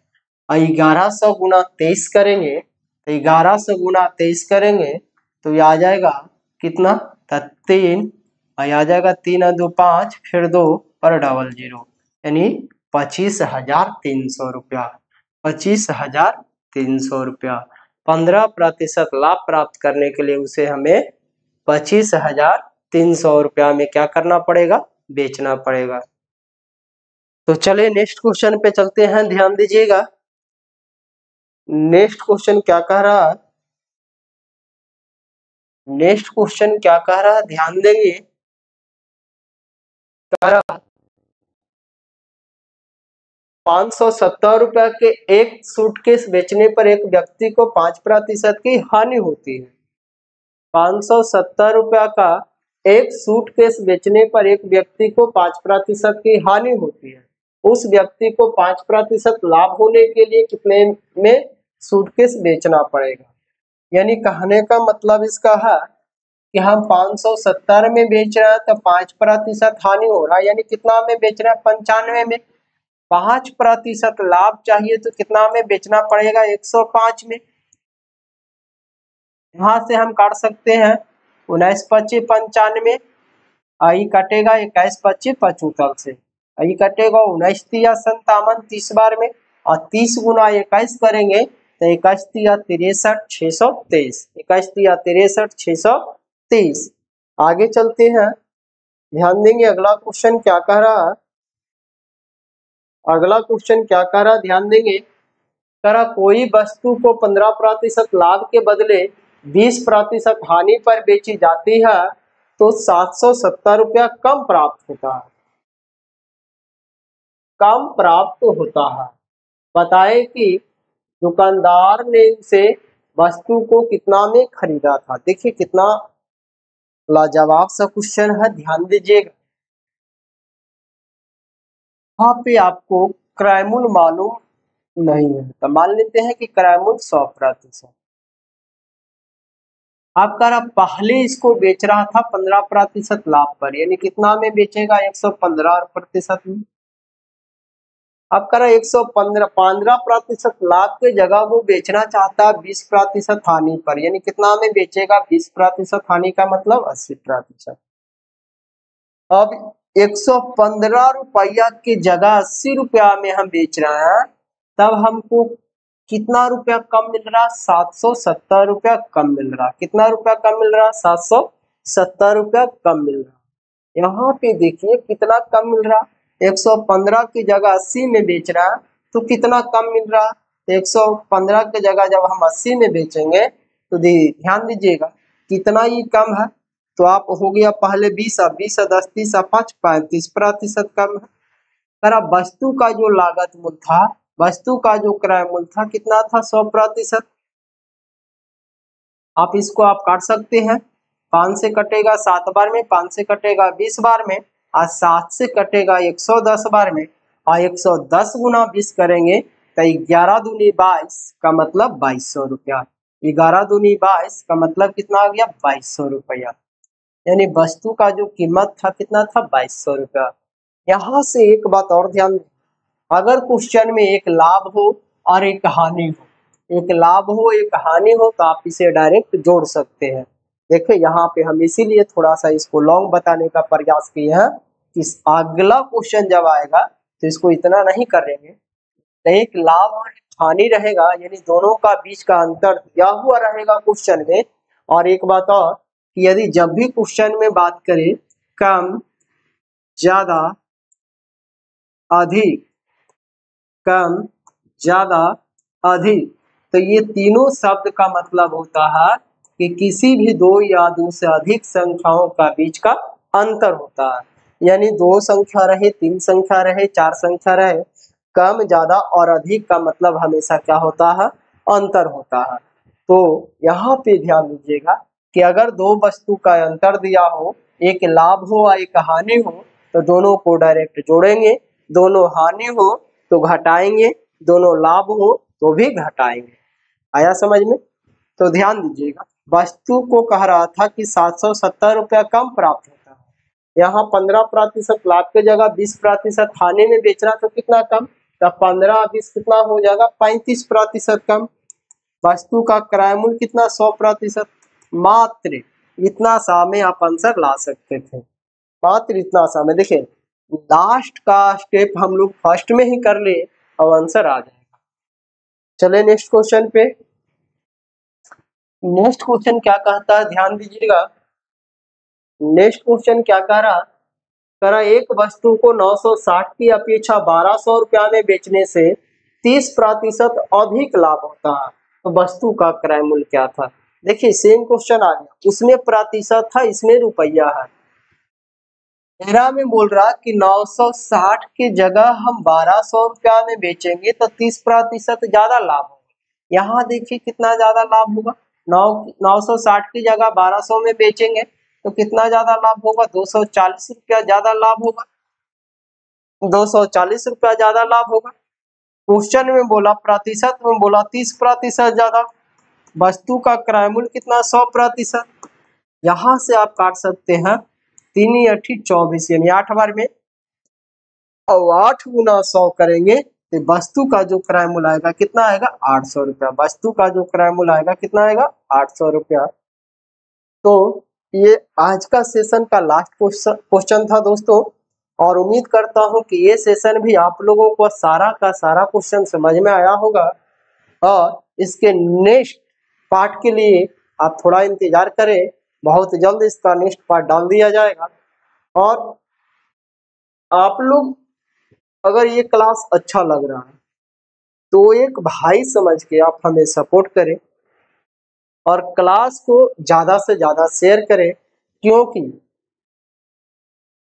और 1100 गुना 23 करेंगे तो 1100 गुना 23 करेंगे तो ये आ जाएगा कितना? 3, और आ जाएगा 3 2 5, फिर 2 पर 00, यानी 25,300 रुपया। 25,300 रुपया। 15% लाभ प्राप्त करने के लिए उसे हमें 25,300 रुपया में क्या करना पड़ेगा? बेचना पड़ेगा। तो चले नेक्स्ट क्वेश्चन पे चलते हैं, ध्यान दीजिएगा। नेक्स्ट क्वेश्चन क्या कह रहा, नेक्स्ट क्वेश्चन क्या कह रहा, ध्यान देंगे। कह रहा 570 रुपया के एक सूटकेस बेचने पर एक व्यक्ति को 5% की हानि होती है। ₹570 का एक सूटकेस बेचने पर एक व्यक्ति को 5% की हानि होती है। उस व्यक्ति को 5% लाभ होने के लिए कितने में सूटकेस बेचना पड़ेगा? यानी कहने का मतलब इसका है कि हम 570 में बेच रहे हैं तो 5% हानि हो रहा है, यानी कितना में बेच रहे हैं? 95 में। 5% लाभ चाहिए तो कितना में बेचना पड़ेगा? 105 में। यहाँ से हम काट सकते हैं 19 25 95, आई कटेगा 21 25 75 से, आई कटेगा 19 तिया 57 30 बार में, और 30 गुना 21 करेंगे तो 21 तिया 63 623, 21 तिया 63 623। आगे चलते हैं, ध्यान देंगे अगला क्वेश्चन क्या कह रहा है। अगला क्वेश्चन क्या कह रहा है ध्यान देंगे। कह रहा कोई वस्तु को 15% लाभ के बदले 20% हानि पर बेची जाती है तो ₹770 कम प्राप्त होता है। कम प्राप्त होता है। बताए कि दुकानदार ने उसे वस्तु को कितना में खरीदा था। देखिए कितना लाजवाब सा क्वेश्चन है, ध्यान दीजिएगा। यहाँ पे आपको क्रयमूल मालूम नहीं है तो मान लेते हैं कि क्रयमूल 100%। आप कह रहा पहले इसको बेच रहा था 15% लाभ पर, यानी कितना में बेचेगा? 115% में। अब कह रहा 15% लाभ की जगह वो बेचना चाहता है 20% हानि पर, यानी कितना में बेचेगा? 20% हानि का मतलब 80%। अब 115 रुपया की जगह 80 रुपया में हम बेच रहे हैं, तब हमको कितना रुपया कम मिल रहा? 770 रुपया कम मिल रहा। कितना रुपया कम मिल रहा? 770 रुपया कम मिल रहा। यहाँ पे देखिए कितना कम मिल रहा, 115 की जगह 80 में बेच रहा तो कितना कम मिल रहा? 115 की जगह जब हम 80 में बेचेंगे तो ध्यान दीजिएगा कितना ही कम है। तो आप हो गया पहले 20 अब 20 10 30 5 35% कम है। पर अब वस्तु का जो लागत मूल्य था, वस्तु का जो क्रय मूल्य था कितना था? 100%। आप इसको आप काट सकते हैं, 5 से कटेगा 7 बार में, 5 से कटेगा 20 बार में, और 7 से कटेगा 110 बार में, और 110 गुना 20 करेंगे तो 11 दूनी 22 का मतलब 2200 रुपया। 11 दूनी 22 का मतलब कितना आ गया? 2200 रुपया। यानी वस्तु का जो कीमत था कितना था? 2200 रुपया। यहाँ से एक बात और ध्यान दें, अगर क्वेश्चन में एक लाभ हो और एक हानि हो, एक लाभ हो एक हानि हो, तो आप इसे डायरेक्ट जोड़ सकते हैं। देखिए यहाँ पे हम इसीलिए थोड़ा सा इसको लॉन्ग बताने का प्रयास किए हैं कि अगला क्वेश्चन जब आएगा तो इसको इतना नहीं करेंगे। एक लाभ और एक हानि रहेगा, यानी दोनों का बीच का अंतर दिया हुआ रहेगा क्वेश्चन में। और एक बात और कि यदि जब भी क्वेश्चन में बात करें कम, ज्यादा, अधिक, कम, ज्यादा, अधिक, तो ये तीनों शब्द का मतलब होता है कि किसी भी दो या दो से अधिक संख्याओं का बीच का अंतर होता है। यानी 2 संख्या रहे, 3 संख्या रहे, 4 संख्या रहे, कम, ज्यादा और अधिक का मतलब हमेशा क्या होता है? अंतर होता है। तो यहाँ पे ध्यान दीजिएगा कि अगर दो वस्तु का अंतर दिया हो, एक लाभ हो और एक हानि हो, तो दोनों को डायरेक्ट जोड़ेंगे, दोनों हानि हो तो घटाएंगे, दोनों लाभ हो तो भी घटाएंगे। आया समझ में? तो ध्यान दीजिएगा, वस्तु को कह रहा था कि 770 रुपया कम प्राप्त होता है। यहाँ 15% लाभ की जगह 20% हानि में बेचना तो कितना कम? तो 15 20 कितना हो जाएगा? 35% कम। वस्तु का क्रय मूल्य कितना? 100%। मात्र इतना सा में आप आंसर ला सकते थे, मात्र इतना सा में। देखिए लास्ट का स्टेप हम लोग फर्स्ट में ही कर ले और आंसर आ जाएगा। चले नेक्स्ट क्वेश्चन पे। नेक्स्ट क्वेश्चन क्या कहता है ध्यान दीजिएगा। नेक्स्ट क्वेश्चन क्या कह रहा? कह रहा एक वस्तु को 960 की अपेक्षा 1200 रुपया में बेचने से 30% अधिक लाभ होता है, तो वस्तु का क्रय मूल्य क्या था? देखिए सेम क्वेश्चन आ गया, उसमें प्रतिशत था, इसमें रुपया है। मेरा में बोल रहा कि 960 की जगह हम 1200 रुपया में बेचेंगे तो 30% ज्यादा लाभ होगा। यहाँ देखिए कितना ज्यादा लाभ होगा, 960 की जगह 1200 में बेचेंगे तो कितना ज्यादा लाभ होगा? 240 रुपया ज्यादा लाभ होगा। 240 रुपया ज्यादा लाभ होगा। क्वेश्चन में बोला, प्रतिशत में बोला 30% ज्यादा। वस्तु का क्रय मूल्य कितना? 100%। यहाँ से आप काट सकते हैं 3 × 24 यानी 8 बार में, और 8 × 100 करेंगे तो वस्तु का जो क्रय मूल्य आएगा कितना आएगा? 800 रुपया। वस्तु का जो क्रय मूल्य आएगा कितना आएगा? 800 रुपया। तो ये आज का सेशन का लास्ट क्वेश्चन था दोस्तों, और उम्मीद करता हूँ कि ये सेशन भी आप लोगों को सारा का सारा क्वेश्चन समझ में आया होगा, और इसके नेक्स्ट पार्ट के लिए आप थोड़ा इंतजार करें। बहुत जल्द इसका नेक्स्ट पार्ट डाल दिया जाएगा। और आप लोग अगर ये क्लास अच्छा लग रहा है तो एक भाई समझ के आप हमें सपोर्ट करें और क्लास को ज्यादा से ज्यादा शेयर करें, क्योंकि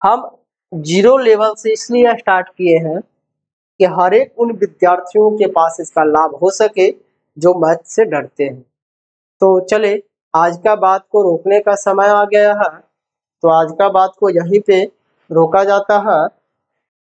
हम 0 लेवल से इसलिए स्टार्ट किए हैं कि हर एक उन विद्यार्थियों के पास इसका लाभ हो सके जो मैथ से डरते हैं। तो चले, आज का बात को रोकने का समय आ गया है, तो आज का बात को यहीं पे रोका जाता है।